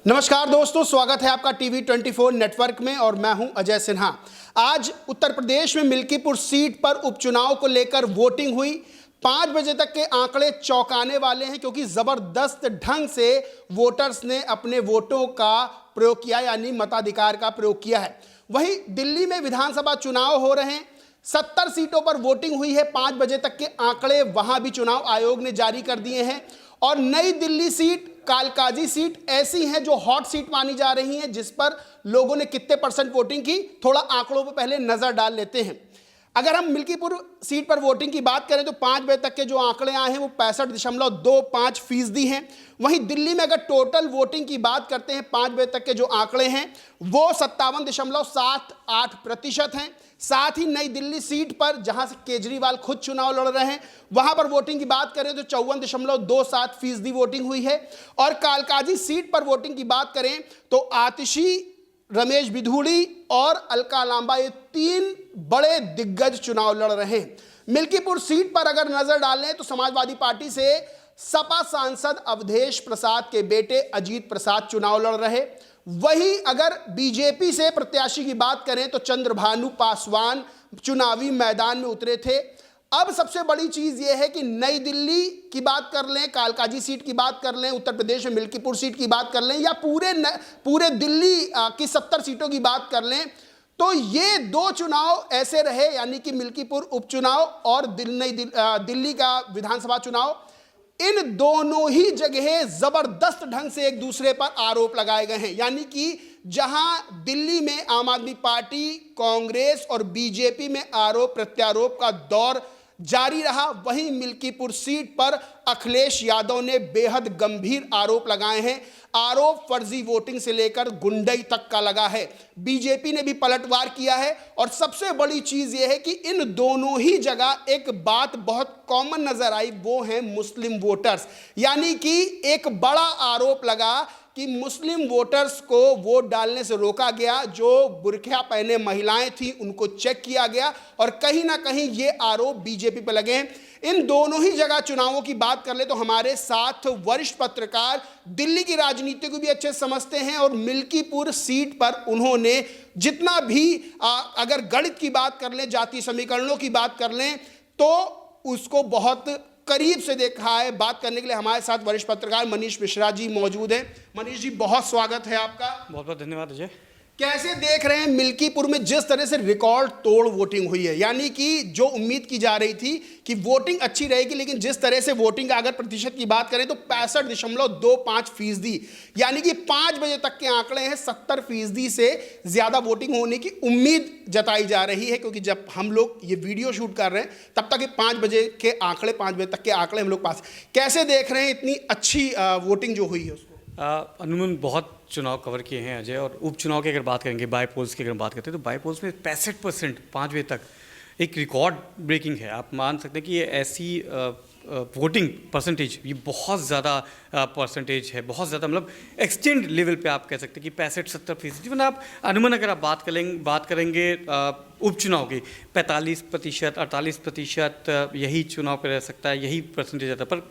नमस्कार दोस्तों, स्वागत है आपका टीवी 24 नेटवर्क में और मैं हूं अजय सिन्हा। आज उत्तर प्रदेश में मिल्कीपुर सीट पर उपचुनाव को लेकर वोटिंग हुई। 5 बजे तक के आंकड़े चौंकाने वाले हैं क्योंकि जबरदस्त ढंग से वोटर्स ने अपने वोटों का प्रयोग किया, यानी मताधिकार का प्रयोग किया है। वहीं दिल्ली में विधानसभा चुनाव हो रहे हैं, 70 सीटों पर वोटिंग हुई है। 5 बजे तक के आंकड़े वहां भी चुनाव आयोग ने जारी कर दिए हैं और नई दिल्ली सीट, कालकाजी सीट ऐसी हैं जो हॉट सीट मानी जा रही हैं, जिस पर लोगों ने कितने परसेंट वोटिंग की, थोड़ा आंकड़ों पर पहले नजर डाल लेते हैं। अगर हम मिल्कीपुर सीट पर वोटिंग की बात करें तो 5 बजे तक के जो आंकड़े आए हैं वो 65.25% हैं। वहीं दिल्ली में अगर टोटल वोटिंग की बात करते हैं, 5 बजे तक के जो आंकड़े हैं वो 57.78% हैं। साथ ही नई दिल्ली सीट पर जहां से केजरीवाल खुद चुनाव लड़ रहे हैं, वहां पर वोटिंग की बात करें तो 54.27% वोटिंग हुई है। और कालकाजी सीट पर वोटिंग की बात करें तो आतिशी, रमेश बिधूड़ी और अलका लांबा, ये 3 बड़े दिग्गज चुनाव लड़ रहे हैं। मिल्कीपुर सीट पर अगर नजर डालें तो समाजवादी पार्टी से सपा सांसद अवधेश प्रसाद के बेटे अजीत प्रसाद चुनाव लड़ रहे। वहीं अगर बीजेपी से प्रत्याशी की बात करें तो चंद्रभानु पासवान चुनावी मैदान में उतरे थे। अब सबसे बड़ी चीज यह है कि नई दिल्ली की बात कर लें, कालकाजी सीट की बात कर लें, उत्तर प्रदेश में मिल्कीपुर सीट की बात कर लें या पूरे दिल्ली की 70 सीटों की बात कर लें, तो ये 2 चुनाव ऐसे रहे, यानी कि मिल्कीपुर उपचुनाव और दिल्ली का विधानसभा चुनाव, इन दोनों ही जगह जबरदस्त ढंग से एक दूसरे पर आरोप लगाए गए हैं। यानी कि जहां दिल्ली में आम आदमी पार्टी, कांग्रेस और बीजेपी में आरोप प्रत्यारोप का दौर जारी रहा, वहीं मिल्कीपुर सीट पर अखिलेश यादव ने बेहद गंभीर आरोप लगाए हैं। आरोप फर्जी वोटिंग से लेकर गुंडई तक का लगा है। बीजेपी ने भी पलटवार किया है और सबसे बड़ी चीज यह है कि इन दोनों ही जगह एक बात बहुत कॉमन नजर आई, वो है मुस्लिम वोटर्स। यानी कि एक बड़ा आरोप लगा कि मुस्लिम वोटर्स को वोट डालने से रोका गया। जो बुरखा पहने महिलाएं थी उनको चेक किया गया और कहीं ना कहीं ये आरोप बीजेपी पर लगे हैं। इन दोनों ही जगह चुनावों की बात कर ले तो हमारे साथ वरिष्ठ पत्रकार दिल्ली की राजनीति को भी अच्छे समझते हैं और मिल्कीपुर सीट पर उन्होंने जितना भी अगर गणित की बात कर लें, जातीय समीकरणों की बात कर लें, तो उसको बहुत करीब से देखा है। बात करने के लिए हमारे साथ वरिष्ठ पत्रकार मनीष मिश्रा जी मौजूद हैं। मनीष जी, बहुत स्वागत है आपका। बहुत बहुत धन्यवाद अजय। कैसे देख रहे हैं मिल्कीपुर में जिस तरह से रिकॉर्ड तोड़ वोटिंग हुई है? यानी कि जो उम्मीद की जा रही थी कि वोटिंग अच्छी रहेगी, लेकिन जिस तरह से वोटिंग का अगर प्रतिशत की बात करें तो 65.25%, यानी कि 5 बजे तक के आंकड़े हैं, 70% से ज्यादा वोटिंग होने की उम्मीद जताई जा रही है। क्योंकि जब हम लोग ये वीडियो शूट कर रहे हैं तब तक 5 बजे के आंकड़े, 5 बजे तक के आंकड़े हम लोग पास। कैसे देख रहे हैं इतनी अच्छी वोटिंग जो हुई है उसको? अनुमान बहुत चुनाव कवर किए हैं अजय, और उपचुनाव की अगर बात करेंगे, बाई पोल्स की अगर बात करते हैं तो बाई पोल्स में 65% 5 बजे तक एक रिकॉर्ड ब्रेकिंग है। आप मान सकते हैं कि ये ऐसी वोटिंग परसेंटेज, ये बहुत ज़्यादा परसेंटेज है, बहुत ज़्यादा, मतलब एक्सटेंड लेवल पे आप कह सकते हैं कि 65-70%। इवन आप अनुमान अगर आप बात करेंगे उपचुनाव की 45%, 48% यही चुनाव पे रह सकता है, यही परसेंटेज आता है। पर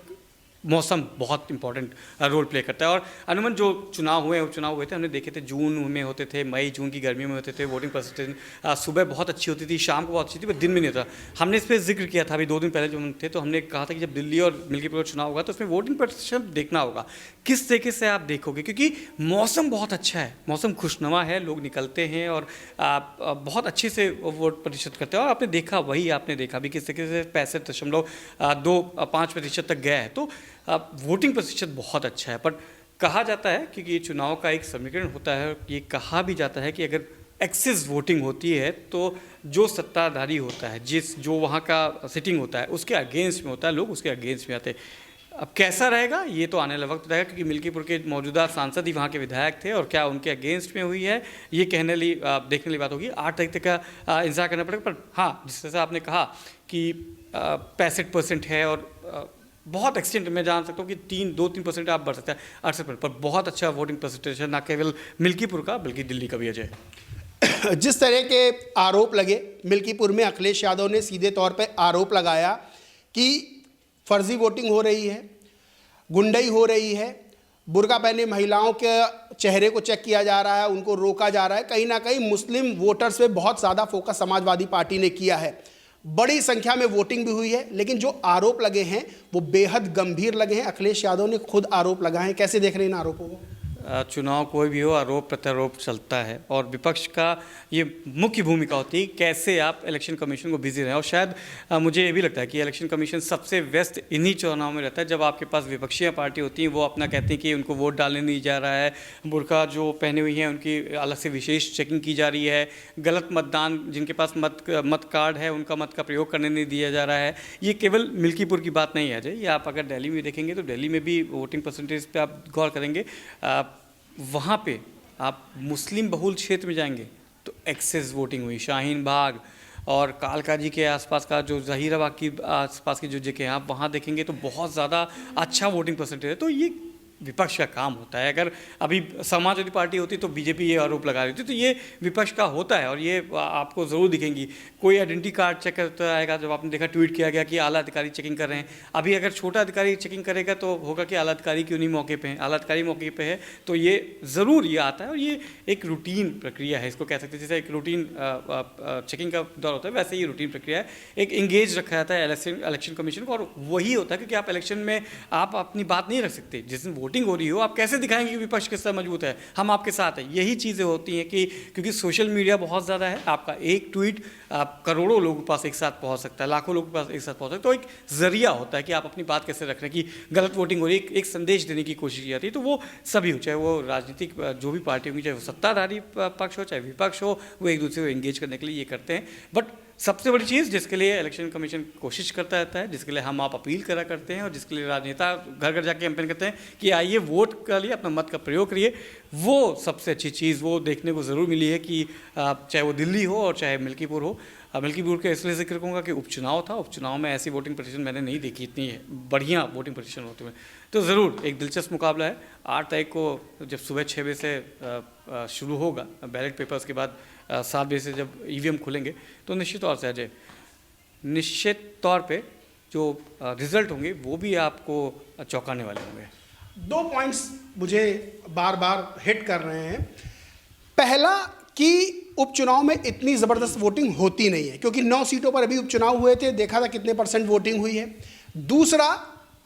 मौसम बहुत इंपॉर्टेंट रोल प्ले करता है। और अनुमान जो चुनाव हुए थे, हमने देखे थे जून में होते थे, मई जून की गर्मी में होते थे। वोटिंग परसेंटेज सुबह बहुत अच्छी होती थी, शाम को बहुत अच्छी थी, पर दिन में नहीं था। हमने इस पर जिक्र किया था अभी 2 दिन पहले जो हम थे, तो हमने कहा था कि जब दिल्ली और मिल्कीपुर चुनाव होगा तो उसमें वोटिंग प्रतिशत देखना होगा किस तरीके से आप देखोगे, क्योंकि मौसम बहुत अच्छा है, मौसम खुशनुमा है, लोग निकलते हैं और बहुत अच्छे से वोट प्रतिशत करते हैं। और आपने देखा भी किस तरीके से 65.25% तक गया है। तो वोटिंग प्रतिशत बहुत अच्छा है। पर कहा जाता है, क्योंकि ये चुनाव का एक समीकरण होता है, ये कहा भी जाता है कि अगर एक्सेस वोटिंग होती है तो जो सत्ताधारी होता है, जो वहाँ का सिटिंग होता है, उसके अगेंस्ट में होता है, लोग उसके अगेंस्ट में आते हैं। अब कैसा रहेगा ये तो आने वाला वक्त बताएगा, क्योंकि मिल्कीपुर के मौजूदा सांसद ही वहाँ के विधायक थे और क्या उनके अगेंस्ट में हुई है, ये देखने वाली बात होगी। 8 तारीख तक का इंतजार करना पड़ेगा। पर हाँ, जिस तरह से आपने कहा कि 65% है और बहुत एक्सटेंट में जान सकता हूँ कि 2-3% आप बढ़ सकते हैं 68%, पर बहुत अच्छा वोटिंग परसेंटेज है, ना केवल मिल्कीपुर का बल्कि दिल्ली का भी अजय। जिस तरह के आरोप लगे मिल्कीपुर में, अखिलेश यादव ने सीधे तौर पर आरोप लगाया कि फर्जी वोटिंग हो रही है, गुंडई हो रही है, बुर्का पहने महिलाओं के चेहरे को चेक किया जा रहा है, उनको रोका जा रहा है। कहीं ना कहीं मुस्लिम वोटर्स पे बहुत ज़्यादा फोकस समाजवादी पार्टी ने किया है। बड़ी संख्या में वोटिंग भी हुई है, लेकिन जो आरोप लगे हैं वो बेहद गंभीर लगे हैं। अखिलेश यादव ने खुद आरोप लगाए हैं, कैसे देख रहे हैं इन आरोपों को? चुनाव कोई भी हो, आरोप प्रत्यारोप चलता है और विपक्ष का ये मुख्य भूमिका होती है कैसे आप इलेक्शन कमीशन को बिजी रहें। और शायद मुझे ये भी लगता है कि इलेक्शन कमीशन सबसे व्यस्त इन्हीं चुनाव में रहता है जब आपके पास विपक्षी पार्टी होती हैं, वो अपना कहती हैं कि उनको वोट डालने नहीं जा रहा है, बुर्का जो पहने हुई हैं उनकी अलग से विशेष चेकिंग की जा रही है, गलत मतदान जिनके पास मत कार्ड है उनका मत का प्रयोग करने नहीं दिया जा रहा है। ये केवल मिल्कीपुर की बात नहीं है अजय, ये आप अगर दिल्ली में देखेंगे तो दिल्ली में भी वोटिंग परसेंटेज पे आप गौर करेंगे, वहाँ पे आप मुस्लिम बहुल क्षेत्र में जाएंगे तो एक्सेस वोटिंग हुई। शाहीन बाग और कालकाजी के आसपास का जो जहीराबाग की आसपास की जो जगह हैं आप वहाँ देखेंगे तो बहुत ज़्यादा अच्छा वोटिंग परसेंटेज है। तो ये विपक्ष का काम होता है। अगर अभी समाजवादी पार्टी होती तो बीजेपी ये आरोप लगा रही थी, तो ये विपक्ष का होता है और ये आपको ज़रूर दिखेंगी। कोई आइडेंटिटी कार्ड चेक करता आएगा, जब आपने देखा ट्वीट किया गया कि आला अधिकारी चेकिंग कर रहे हैं। अभी अगर छोटा अधिकारी चेकिंग करेगा तो होगा कि आला अधिकारी क्यों नहीं मौके पे हैं, आला अधिकारी मौके पे है, तो ये ज़रूर ये आता है और ये एक रूटीन प्रक्रिया है, इसको कह सकते हैं। जैसे एक रूटीन चेकिंग का दौर होता है वैसे ही रूटीन प्रक्रिया है। एक इंगेज रखा जाता है इलेक्शन कमीशन को, और वही होता है क्योंकि आप इलेक्शन में आप अपनी बात नहीं रख सकते। जिस दिन वोटिंग हो रही हो आप कैसे दिखाएंगे कि विपक्ष किस तरह मजबूत है, हम आपके साथ हैं। यही चीज़ें होती हैं कि क्योंकि सोशल मीडिया बहुत ज़्यादा है, आपका एक ट्वीट आप करोड़ों लोगों के पास एक साथ पहुंच सकता है, लाखों लोगों के पास एक साथ पहुंच सकता है। तो एक जरिया होता है कि आप अपनी बात कैसे रख रहे हैं कि गलत वोटिंग हो रही है, एक संदेश देने की कोशिश की जाती है। तो वो सभी हो, चाहे वो राजनीतिक जो भी पार्टी होगी, चाहे वो सत्ताधारी पक्ष हो चाहे विपक्ष हो, वो एक दूसरे को एंगेज करने के लिए ये करते हैं। बट सबसे बड़ी चीज़ जिसके लिए इलेक्शन कमीशन कोशिश करता रहता है, जिसके लिए हम आप अपील करा करते हैं और जिसके लिए राजनेता घर घर जाके कैंपेन करते हैं कि आइए वोट कर लिए, अपना मत का प्रयोग करिए, वो सबसे अच्छी चीज़ वो देखने को ज़रूर मिली है कि चाहे वो दिल्ली हो और चाहे मिल्कीपुर हो। मिल्कीपुर के इसलिए जिक्र करूँगा कि उपचुनाव था, उपचुनाव में ऐसी वोटिंग प्रतिशत मैंने नहीं देखी, इतनी है बढ़िया वोटिंग प्रतिशत होते हुए। तो ज़रूर एक दिलचस्प मुकाबला है। 8 तारीख को जब सुबह 6 बजे से शुरू होगा बैलेट पेपर्स के बाद 7 बजे से जब ईवीएम खुलेंगे, तो निश्चित तौर से अजय निश्चित तौर पे जो रिजल्ट होंगे वो भी आपको चौंकाने वाले होंगे। 2 पॉइंट्स मुझे बार बार हिट कर रहे हैं। पहला कि उपचुनाव में इतनी ज़बरदस्त वोटिंग होती नहीं है, क्योंकि 9 सीटों पर अभी उपचुनाव हुए थे, देखा था कितने % वोटिंग हुई है। दूसरा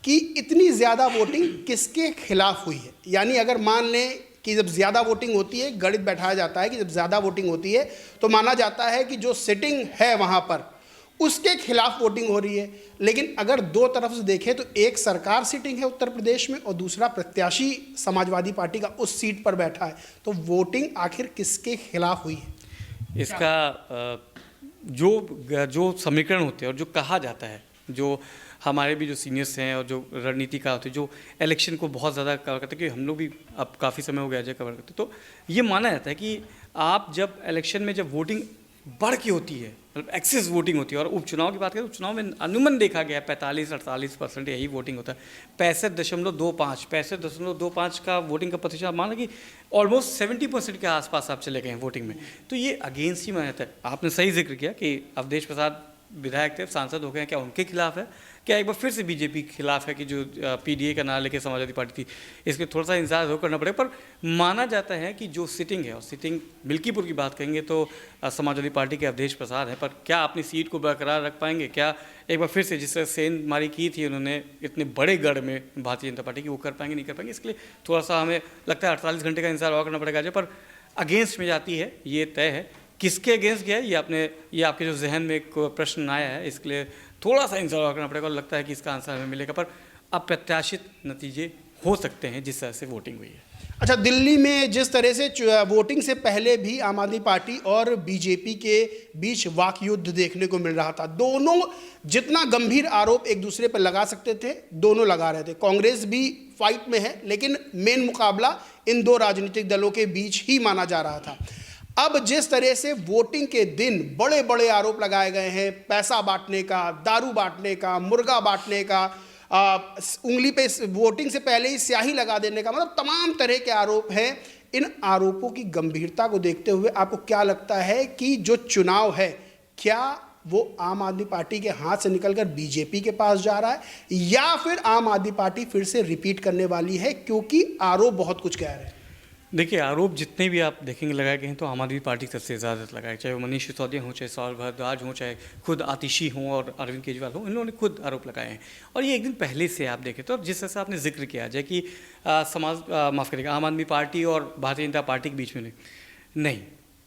कि इतनी ज़्यादा वोटिंग किसके खिलाफ हुई है, यानी अगर मान लें कि जब ज़्यादा वोटिंग होती है, गणित बैठाया जाता है कि जब ज़्यादा वोटिंग होती है तो माना जाता है कि जो सिटिंग है वहाँ पर उसके खिलाफ वोटिंग हो रही है। लेकिन अगर दो तरफ से देखें तो एक सरकार सिटिंग है उत्तर प्रदेश में और दूसरा प्रत्याशी समाजवादी पार्टी का उस सीट पर बैठा है, तो वोटिंग आखिर किसके खिलाफ हुई है? इसका जो समीकरण होते हैं और जो कहा जाता है, जो हमारे भी जो सीनियर्स हैं और जो रणनीतिकार होते हैं जो इलेक्शन को बहुत ज़्यादा कवर करते हैं, कि हम लोग भी अब काफ़ी समय हो गया है कवर करते, तो ये माना जाता है कि आप जब इलेक्शन में जब वोटिंग बढ़ के होती है, मतलब एक्सेस वोटिंग होती है, और उपचुनाव की बात करें तो उपचुनाव में अनुमान देखा गया है 45-48% यही वोटिंग होता है। 65.25 का वोटिंग का प्रतिशत माना कि ऑलमोस्ट 70% के आसपास आप चले गए हैं वोटिंग में, तो ये अगेंस्ट ही माना जाता है। आपने सही जिक्र किया कि अवधेश प्रसाद विधायक थे, सांसद हो गए हैं, क्या उनके खिलाफ है, क्या एक बार फिर से बीजेपी के खिलाफ है कि जो पीडीए का नाम लेके समाजवादी पार्टी थी, इसमें थोड़ा सा इंतजार जरूर करना पड़ेगा। पर माना जाता है कि जो सिटिंग है, और सिटिंग मिल्कीपुर की बात करेंगे तो समाजवादी पार्टी के अवधेश प्रसाद है, पर क्या अपनी सीट को बरकरार रख पाएंगे, क्या एक बार फिर से जिस तरह सेंधमारी की थी उन्होंने इतने बड़े गढ़ में भारतीय जनता पार्टी की, वो कर पाएंगे नहीं कर पाएंगे, इसके लिए थोड़ा सा हमें लगता है 48 घंटे का इंतजार और करना पड़ेगा। पर अगेंस्ट में जाती है ये तय है। किसके अगेंस्ट गया ये आपके जो जहन में एक प्रश्न आया है, इसके लिए थोड़ा सा इंतजार करना पड़ेगा और लगता है कि इसका आंसर हमें मिलेगा। पर अप्रत्याशित नतीजे हो सकते हैं जिस तरह से वोटिंग हुई है। अच्छा, दिल्ली में जिस तरह से वोटिंग से पहले भी आम आदमी पार्टी और बीजेपी के बीच वाक युद्ध देखने को मिल रहा था, दोनों जितना गंभीर आरोप एक दूसरे पर लगा सकते थे दोनों लगा रहे थे। कांग्रेस भी फाइट में है, लेकिन मेन मुकाबला इन दो राजनीतिक दलों के बीच ही माना जा रहा था। अब जिस तरह से वोटिंग के दिन बड़े बड़े आरोप लगाए गए हैं, पैसा बांटने का, दारू बांटने का, मुर्गा बांटने का, उंगली पे वोटिंग से पहले ही स्याही लगा देने का, मतलब तमाम तरह के आरोप हैं। इन आरोपों की गंभीरता को देखते हुए आपको क्या लगता है कि जो चुनाव है क्या वो आम आदमी पार्टी के हाथ से निकलकर बीजेपी के पास जा रहा है, या फिर आम आदमी पार्टी फिर से रिपीट करने वाली है, क्योंकि आरोप बहुत कुछ कह रहे हैं? देखिए, आरोप जितने भी आप देखेंगे लगाए गए हैं तो आम आदमी पार्टी सबसे ज़्यादा लगाए, चाहे वो मनीष सिसोदिया हों, चाहे सौरभ भारद्वाज हों, चाहे खुद आतिशी हों और अरविंद केजरीवाल हों, इन्होंने खुद आरोप लगाए हैं। और ये एक दिन पहले से आप देखें तो जिस तरह से आपने जिक्र किया जाए कि माफ़ करिएगा, आम आदमी पार्टी और भारतीय जनता पार्टी के बीच में नहीं,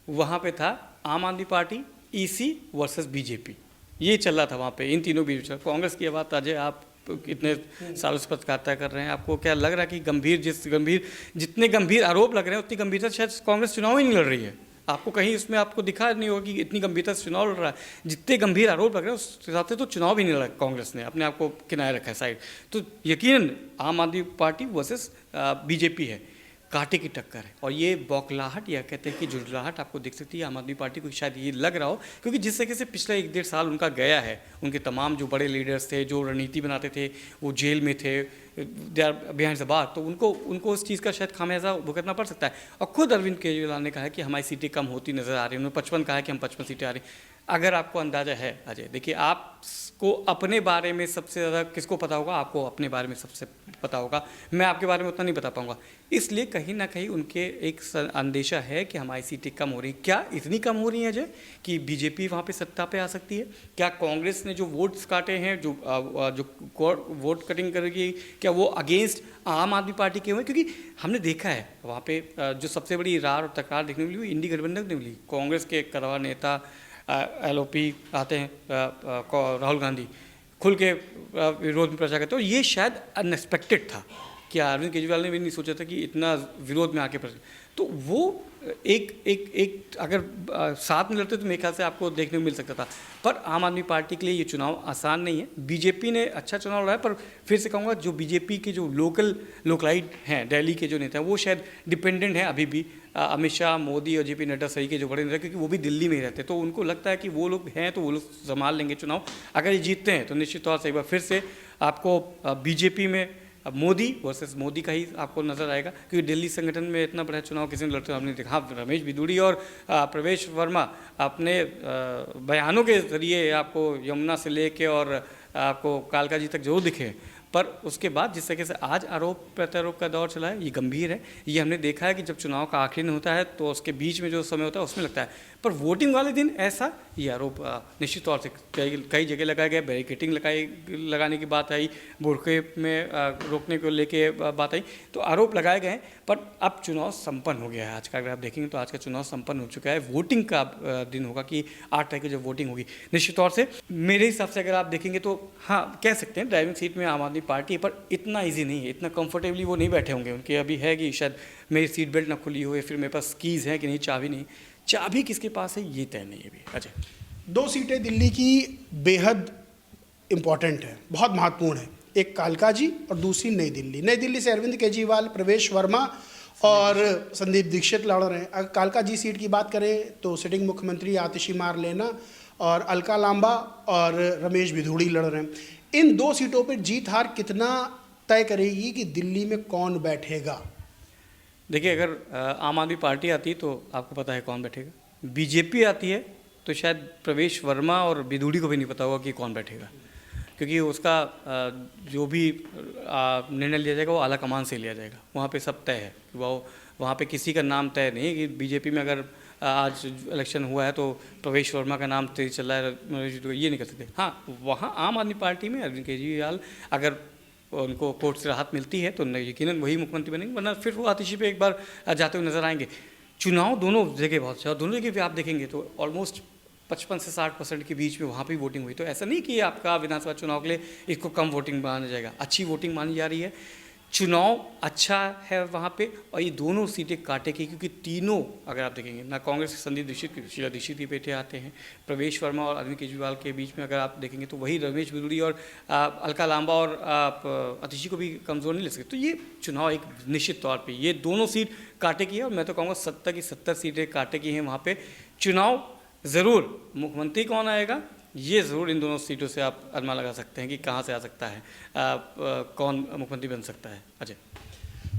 वहाँ पे था आम आदमी पार्टी, ईसी वर्सेस बीजेपी, ये चल रहा था वहाँ पे, इन तीनों के बीच। कांग्रेस की बात अजय आप इतने सालों से पत्रकारिता कर रहे हैं, आपको क्या लग रहा है कि जितने गंभीर आरोप लग रहे हैं उतनी गंभीरता शायद कांग्रेस चुनाव ही नहीं लड़ रही है? आपको कहीं इसमें आपको दिखा नहीं होगा कि इतनी गंभीरता से चुनाव लड़ रहा है। जितने गंभीर आरोप लग रहे हैं उस हिसाब से तो चुनाव भी नहीं लड़ा, कांग्रेस ने अपने आप को किनारे रखा है साइड। तो यकीनन आम आदमी पार्टी वर्सेस बीजेपी है, कांटे की टक्कर है। और ये बौखलाहट या कहते हैं कि झुंझलाहट आपको दिख सकती है आम आदमी पार्टी को, शायद ये लग रहा हो, क्योंकि जिस तरीके से पिछले 1-1.5 साल उनका गया है, उनके तमाम जो बड़े लीडर्स थे, जो रणनीति बनाते थे, वो जेल में थे, they are behind the bars, तो उनको उस चीज़ का शायद खामियाजा भुगतना पड़ सकता है। और खुद अरविंद केजरीवाल ने कहा है कि हमारी सीटें कम होती नज़र आ रही हैं, उन्होंने 55 कहा है कि हम 55 सीटें आ रही। अगर आपको अंदाज़ा है अजय, देखिए आपको अपने बारे में सबसे ज़्यादा किसको पता होगा? आपको अपने बारे में सबसे पता होगा, मैं आपके बारे में उतना नहीं बता पाऊंगा। इसलिए कहीं ना कहीं उनके एक अंदेशा है कि हमारी सीटें कम हो रही। क्या इतनी कम हो रही हैं अजय कि बीजेपी वहाँ पे सत्ता पे आ सकती है? क्या कांग्रेस ने जो वोट्स काटे हैं, जो वोट कटिंग करेगी, क्या वो अगेंस्ट आम आदमी पार्टी के हुए? क्योंकि हमने देखा है वहाँ पे जो सबसे बड़ी रार और तकरार देखने को मिली, इंडी गठबंधन ने मिली। कांग्रेस के करवा नेता LOP आते हैं, राहुल गांधी खुल के विरोध में प्रचार करते हैं, और ये शायद अनएक्सपेक्टेड था कि अरविंद केजरीवाल ने भी नहीं सोचा था कि इतना विरोध में आके तो वो एक अगर साथ में लड़ते तो मेरे ख्याल से आपको देखने को मिल सकता था। पर आम आदमी पार्टी के लिए ये चुनाव आसान नहीं है। बीजेपी ने अच्छा चुनाव लड़ा है, पर फिर से कहूँगा जो बीजेपी के जो लोकलाइट हैं, दिल्ली के जो नेता हैं, वो शायद डिपेंडेंट हैं अभी भी अमित शाह, मोदी और JP नड्डा सही के जो बड़े नेता, क्योंकि वो भी दिल्ली में ही रहते हैं, तो उनको लगता है कि वो लोग हैं तो वो लोग संभाल लेंगे चुनाव। अगर ये जीतते हैं तो निश्चित तौर से एक बार फिर से आपको बीजेपी में अब मोदी वर्सेस मोदी का ही आपको नजर आएगा, क्योंकि दिल्ली संगठन में इतना बड़ा चुनाव किसी ने लड़ते हमने देखा। हाँ, रमेश बिधूड़ी और प्रवेश वर्मा अपने बयानों के जरिए आपको यमुना से लेके और आपको कालका जी तक जरूर दिखे, पर उसके बाद जिस तरीके से आज आरोप प्रत्यारोप का दौर चला है, ये गंभीर है। ये हमने देखा है कि जब चुनाव का आखिरी दिन होता है तो उसके बीच में जो समय होता है उसमें लगता है, पर वोटिंग वाले दिन ऐसा ये आरोप निश्चित तौर से कई जगह लगाए गए। बैरिकेटिंग लगाने की बात आई, बुरके में रोकने को लेके बात आई, तो आरोप लगाए गए हैं। पर अब चुनाव संपन्न हो गया है। आज का अगर आप देखेंगे तो आज का चुनाव संपन्न हो चुका है। वोटिंग का दिन होगा कि 8 तारीख को जब वोटिंग होगी, निश्चित तौर से मेरे हिसाब से अगर आप देखेंगे तो हाँ कह सकते हैं ड्राइविंग सीट में आम आदमी पार्टी है, पर इतना ईजी नहीं है, इतना कंफर्टेबली वो नहीं बैठे होंगे। उनके अभी है कि शायद मेरी सीट बेल्ट ना खुली हो, या फिर मेरे पास कीज़ हैं कि नहीं, चाबी नहीं, चाबी किसके पास है ये तय नहीं है अभी। अजय, 2 सीटें दिल्ली की बेहद इम्पॉर्टेंट है, बहुत महत्वपूर्ण है। एक कालका जी और दूसरी नई दिल्ली। नई दिल्ली से अरविंद केजरीवाल, प्रवेश वर्मा और संदीप दीक्षित लड़ रहे हैं। अगर कालका जी सीट की बात करें तो सिटिंग मुख्यमंत्री आतिशी मारलेना और अलका लांबा और रमेश बिधूड़ी लड़ रहे हैं। इन 2 सीटों पर जीत हार कितना तय करेगी कि दिल्ली में कौन बैठेगा? देखिए, अगर आम आदमी पार्टी आती है तो आपको पता है कौन बैठेगा। बीजेपी आती है तो शायद प्रवेश वर्मा और बिधूड़ी को भी नहीं पता होगा कि कौन बैठेगा, क्योंकि उसका जो भी निर्णय लिया जाएगा वो आला कमान से लिया जाएगा। वहाँ पे सब तय है, वो वहाँ पे किसी का नाम तय नहीं कि बीजेपी में अगर आज इलेक्शन हुआ है तो प्रवेश वर्मा का नाम तेज चल रहा है, ये नहीं कर सकते। हाँ, वहाँ आम आदमी पार्टी में अरविंद केजरीवाल अगर उनको कोर्ट से राहत मिलती है तो यकीनन वही मुख्यमंत्री बनेंगे, वरना फिर वो आतिशी पे एक बार जाते हुए नजर आएंगे। चुनाव दोनों जगह बहुत अच्छा, दोनों जगह पे आप देखेंगे तो ऑलमोस्ट 55 से 60% के बीच में वहाँ पे वोटिंग हुई। तो ऐसा नहीं कि आपका विधानसभा चुनाव के लिए इसको कम वोटिंग माना जाएगा, अच्छी वोटिंग मानी जा रही है। चुनाव अच्छा है वहाँ पे, और ये दोनों सीटें काटे की, क्योंकि तीनों अगर आप देखेंगे ना, कांग्रेस के संदीप दीक्षित, शीला दीक्षित भी बैठे आते हैं, प्रवेश वर्मा और अरविंद केजरीवाल के बीच में अगर आप देखेंगे तो वही रमेश बिधूड़ी और अलका लांबा और आतिशी को भी कमज़ोर नहीं ले सकते। तो ये चुनाव एक निश्चित तौर पर ये दोनों सीट काटे की है, और मैं तो कहूँगा 70 की 70 सीटें काटे की हैं वहाँ पर। चुनाव ज़रूर, मुख्यमंत्री कौन आएगा ये ज़रूर इन दोनों सीटों से आप अनुमान लगा सकते हैं कि कहाँ से आ सकता है, कौन मुख्यमंत्री बन सकता है। अजय,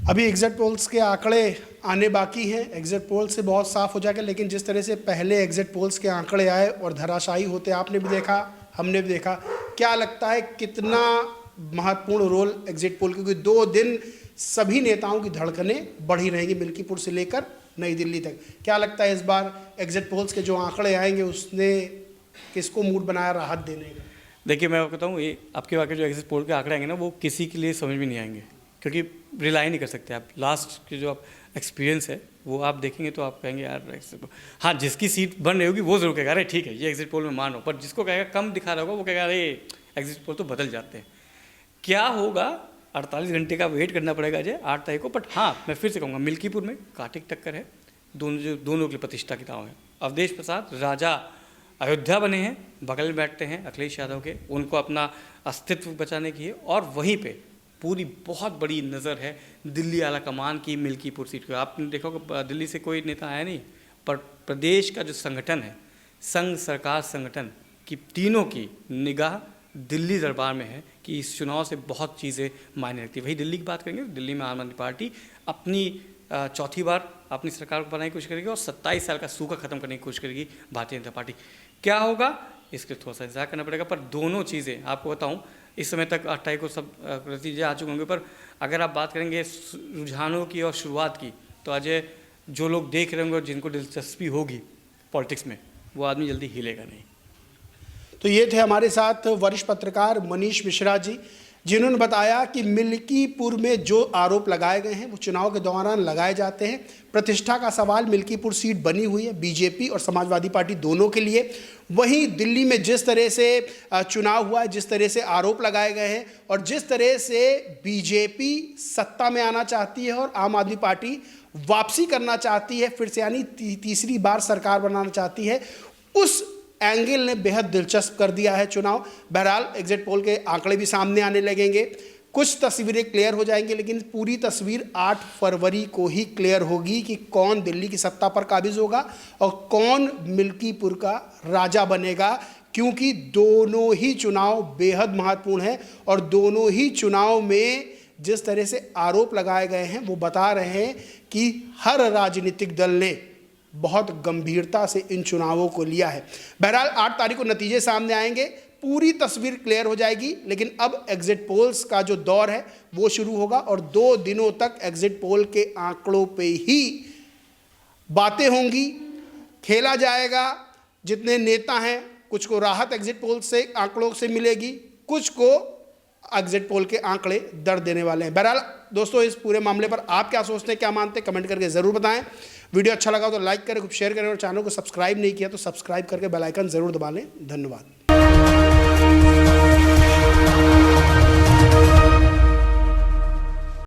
अभी एग्जिट पोल्स के आंकड़े आने बाकी हैं, एग्जिट पोल से बहुत साफ हो जाएगा, लेकिन जिस तरह से पहले एग्जिट पोल्स के आंकड़े आए और धराशायी होते आपने भी देखा, हमने भी देखा, क्या लगता है कितना महत्वपूर्ण रोल एग्जिट पोल, क्योंकि 2 दिन सभी नेताओं की धड़कनें बढ़ी रहेंगी मिल्कीपुर से लेकर नई दिल्ली तक। क्या लगता है इस बार एग्जिट पोल्स के जो आंकड़े आएंगे उसने किसको मूड बनाया राहत देने का? देखिए मैं आपको बताऊँ, ये आपके वाकई जो एग्जिट पोल के आंकड़े आएंगे ना, वो किसी के लिए समझ में नहीं आएंगे, क्योंकि रिलाई नहीं कर सकते आप। लास्ट की जो आप एक्सपीरियंस है वो आप देखेंगे तो आप कहेंगे यार एग्जिट पोल, हाँ जिसकी सीट बन रही होगी वो जरूर कहेगा अरे ठीक है ये एग्जिट पोल में मान लो, पर जिसको कहेगा कम दिखा रहा होगा वो कहेगा अरे एग्जिट पोल तो बदल जाते हैं। क्या होगा 48 घंटे का वेट करना पड़ेगा अजय 8 तारीख को। बट हाँ मैं फिर से कहूँगा मिल्कीपुर में कांटे की टक्कर है, दोनों के लिए प्रतिष्ठा की दाव है। अवधेश प्रसाद राजा अयोध्या बने हैं, बगल में बैठते हैं अखिलेश यादव के, उनको अपना अस्तित्व बचाने की है। और वहीं पे पूरी बहुत बड़ी नज़र है दिल्ली आला कमान की मिल्कीपुर सीट को। आपने देखा होगा दिल्ली से कोई नेता आया नहीं, पर प्रदेश का जो संगठन है संघ सरकार संगठन की तीनों की निगाह दिल्ली दरबार में है कि इस चुनाव से बहुत चीज़ें मायने रखती है। वही दिल्ली की बात करेंगे, दिल्ली में आम आदमी पार्टी अपनी चौथी बार अपनी सरकार को बनाने की कोशिश करेगी और 27 साल का सूखा खत्म करने की कोशिश करेगी भारतीय जनता पार्टी। क्या होगा इसके लिए थोड़ा सा इंतजार करना पड़ेगा। पर दोनों चीज़ें आपको बताऊं, इस समय तक 8 तारीख को सब नतीजे आ चुके होंगे, पर अगर आप बात करेंगे रुझानों की और शुरुआत की, तो अजय जो लोग देख रहे होंगे और जिनको दिलचस्पी होगी पॉलिटिक्स में, वो आदमी जल्दी हिलेगा नहीं। तो ये थे हमारे साथ वरिष्ठ पत्रकार मनीष मिश्रा जी, जिन्होंने बताया कि मिल्कीपुर में जो आरोप लगाए गए हैं वो चुनाव के दौरान लगाए जाते हैं। प्रतिष्ठा का सवाल मिल्कीपुर सीट बनी हुई है बीजेपी और समाजवादी पार्टी दोनों के लिए। वहीं दिल्ली में जिस तरह से चुनाव हुआ है, जिस तरह से आरोप लगाए गए हैं और जिस तरह से बीजेपी सत्ता में आना चाहती है और आम आदमी पार्टी वापसी करना चाहती है, फिर से यानी तीसरी बार सरकार बनाना चाहती है, उस एंगल ने बेहद दिलचस्प कर दिया है चुनाव। बहरहाल एग्जिट पोल के आंकड़े भी सामने आने लगेंगे, कुछ तस्वीरें क्लियर हो जाएंगी, लेकिन पूरी तस्वीर 8 फरवरी को ही क्लियर होगी कि कौन दिल्ली की सत्ता पर काबिज होगा और कौन मिल्कीपुर का राजा बनेगा। क्योंकि दोनों ही चुनाव बेहद महत्वपूर्ण हैं और दोनों ही चुनाव में जिस तरह से आरोप लगाए गए हैं वो बता रहे हैं कि हर राजनीतिक दल ने बहुत गंभीरता से इन चुनावों को लिया है। बहरहाल 8 तारीख को नतीजे सामने आएंगे, पूरी तस्वीर क्लियर हो जाएगी। लेकिन अब एग्जिट पोल्स का जो दौर है वो शुरू होगा और 2 दिनों तक एग्जिट पोल के आंकड़ों पे ही बातें होंगी, खेला जाएगा। जितने नेता हैं कुछ को राहत एग्जिट पोल से आंकड़ों से मिलेगी, कुछ को एग्जिट पोल के आंकड़े दर्द देने वाले हैं। बहरहाल दोस्तों इस पूरे मामले पर आप क्या सोचते हैं, क्या मानते हैं, कमेंट करके ज़रूर बताएं। वीडियो अच्छा लगा तो लाइक करें, खूब शेयर करें और चैनल को सब्सक्राइब नहीं किया तो सब्सक्राइब करके बेल आइकन ज़रूर दबा लें। धन्यवाद।